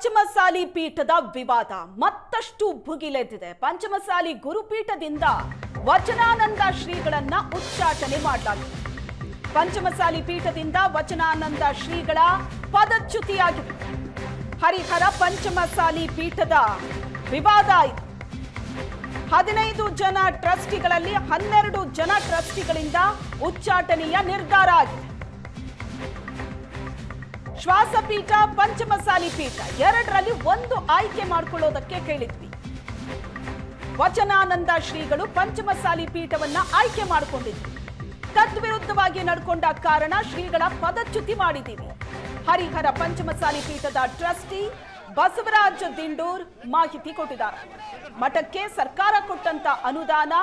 ಪಂಚಮಸಾಲಿ ಪೀಠದ ವಿವಾದ ಮತ್ತಷ್ಟು ಭುಗಿಲೆದ್ದಿದೆ. ಪಂಚಮಸಾಲಿ ಗುರುಪೀಠದಿಂದ ವಚನಾನಂದ ಶ್ರೀಗಳನ್ನ ಉಚ್ಚಾಟನೆ ಮಾಡಲಾಗಿದೆ. ಪಂಚಮಸಾಲಿ ಪೀಠದಿಂದ ವಚನಾನಂದ ಶ್ರೀಗಳ ಪದಚ್ಯುತಿಯಾಗಿದೆ. ಹರಿಹರ ಪಂಚಮಸಾಲಿ ಪೀಠದ ವಿವಾದ ಇದು. 15 ಜನ ಟ್ರಸ್ಟಿಗಳಲ್ಲಿ 12 ಜನ ಟ್ರಸ್ಟಿಗಳಿಂದ ಉಚ್ಚಾಟನೆಯ ನಿರ್ಧಾರ ಆಗಿದೆ. ಶ್ವಾಸಪೀಠ, ಪಂಚಮಸಾಲಿ ಪೀಠ ಎರಡರಲ್ಲಿ ಒಂದು ಆಯ್ಕೆ ಮಾಡಿಕೊಳ್ಳೋದಕ್ಕೆ ಕೇಳಿದ್ವಿ. ವಚನಾನಂದ ಶ್ರೀಗಳು ಪಂಚಮಸಾಲಿ ಪೀಠವನ್ನ ಆಯ್ಕೆ ಮಾಡಿಕೊಂಡಿದ್ವಿ. ತದ್ವಿರುದ್ಧವಾಗಿ ನಡ್ಕೊಂಡ ಕಾರಣ ಶ್ರೀಗಳ ಪದಚ್ಯುತಿ ಮಾಡಿದ್ದೀವಿ. ಹರಿಹರ ಪಂಚಮಸಾಲಿ ಪೀಠದ ಟ್ರಸ್ಟಿ ಬಸವರಾಜ ದಿಂಡೂರ್ ಮಾಹಿತಿ ಕೊಟ್ಟಿದ್ದಾರೆ. ಮಠಕ್ಕೆ ಸರ್ಕಾರ ಕೊಟ್ಟಂತ ಅನುದಾನ,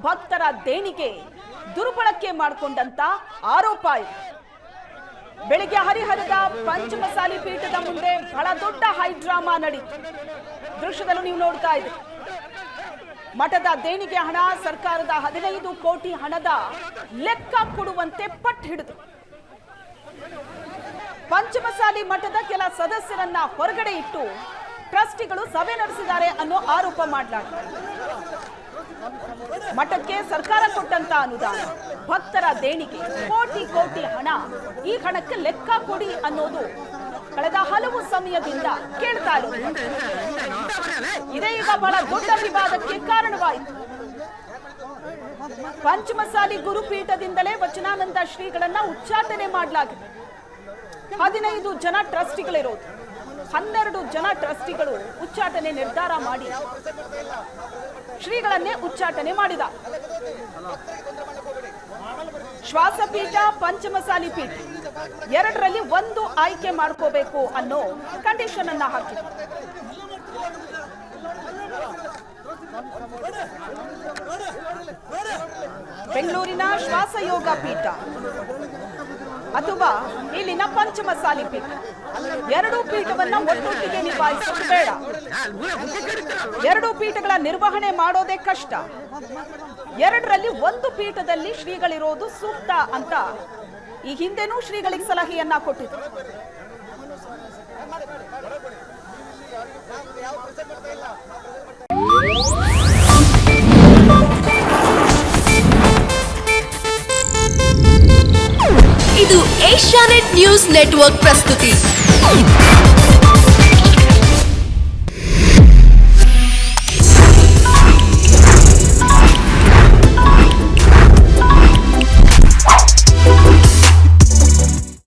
ಭಕ್ತರ ದೇಣಿಗೆ ದುರ್ಬಳಕೆ ಮಾಡಿಕೊಂಡಂತ ಆರೋಪ ಇದೆ. ಬೆಳಿಗ್ಗೆ ಹರಿಹರದ ಪಂಚಮಸಾಲಿ ಪೀಠದ ಮುಂದೆ ಬಹಳ ದೊಡ್ಡ ಹೈಡ್ರಾಮಾ ನಡೀತು. ದೃಶ್ಯದಲ್ಲೂ ನೀವು ನೋಡ್ತಾ ಇದ್ದೀರಿ. ಮಠದ ದೇಣಿಗೆ ಹಣ, ಸರ್ಕಾರದ 15 ಕೋಟಿ ಹಣದ ಲೆಕ್ಕ ಕೊಡುವಂತೆ ಪಟ್ಟು ಹಿಡಿದು ಪಂಚಮಸಾಲಿ ಮಠದ ಕೆಲ ಸದಸ್ಯರನ್ನ ಹೊರಗಡೆ ಇಟ್ಟು ಟ್ರಸ್ಟಿಗಳು ಸಭೆ ನಡೆಸಿದ್ದಾರೆ ಅನ್ನೋ ಆರೋಪ ಮಾಡಲಾಗಿದೆ. ಮಠಕ್ಕೆ ಸರ್ಕಾರ ಕೊಟ್ಟಂತ ಅನುದಾನ, ಭಕ್ತರ ದೇಣಿಗೆ, ಕೋಟಿ ಕೋಟಿ ಹಣ, ಈ ಹಣಕ್ಕೆ ಲೆಕ್ಕ ಕೊಡಿ ಅನ್ನೋದು ಕಳೆದ ಹಲವು ಸಮಯದಿಂದ ಕೇಳ್ತಾ ಇರೋದು. ಇದೇ ಈಗ ಬಹಳ ದೊಡ್ಡ ವಿವಾದಕ್ಕೆ ಕಾರಣವಾಯಿತು. ಪಂಚಮಸಾಲಿ ಗುರುಪೀಠದಿಂದಲೇ ವಚನಾನಂದ ಶ್ರೀಗಳನ್ನ ಉಚ್ಚಾಟನೆ ಮಾಡಲಾಗಿದೆ. 15 ಜನ ಟ್ರಸ್ಟಿಗಳಿರೋದು. 12 ಜನ ಟ್ರಸ್ಟಿಗಳು ಉಚ್ಚಾಟನೆ ನಿರ್ಧಾರ ಮಾಡಿ ಶ್ರೀಗಳನ್ನೇ ಉಚ್ಚಾಟನೆ ಮಾಡಿದ. ಶ್ವಾಸಪೀಠ, ಪಂಚಮಸಾಲಿ ಪೀಠ ಎರಡರಲ್ಲಿ ಒಂದು ಆಯ್ಕೆ ಮಾಡ್ಕೋಬೇಕು ಅನ್ನೋ ಕಂಡೀಷನ್ ಅನ್ನ ಹಾಕಿದೆ. ಬೆಂಗಳೂರಿನ ಶ್ವಾಸಯೋಗ ಪೀಠ ಅಥವಾ ಇಲ್ಲಿನ ಪಂಚಮಸಾಲಿ ಪೀಠ, ಎರಡೂ ಪೀಠವನ್ನ ಒಟ್ಟೊಟ್ಟಿಗೆ ನಿಭಾಯಿಸೋದು ಬೇಡ. ಎರಡೂ ಪೀಠಗಳ ನಿರ್ವಹಣೆ ಮಾಡೋದೇ ಕಷ್ಟ. ಎರಡರಲ್ಲಿ ಒಂದು ಪೀಠದಲ್ಲಿ ಶ್ರೀಗಳಿರೋದು ಸೂಕ್ತ ಅಂತ ಈ ಹಿಂದೆನೂ ಶ್ರೀಗಳಿಗೆ ಸಲಹೆಯನ್ನ ಕೊಟ್ಟಿದ್ರು. ಇದು ಏಷ್ಯಾನೆಟ್ ನ್ಯೂಸ್ ನೆಟ್ವರ್ಕ್ ಪ್ರಸ್ತುತಿ.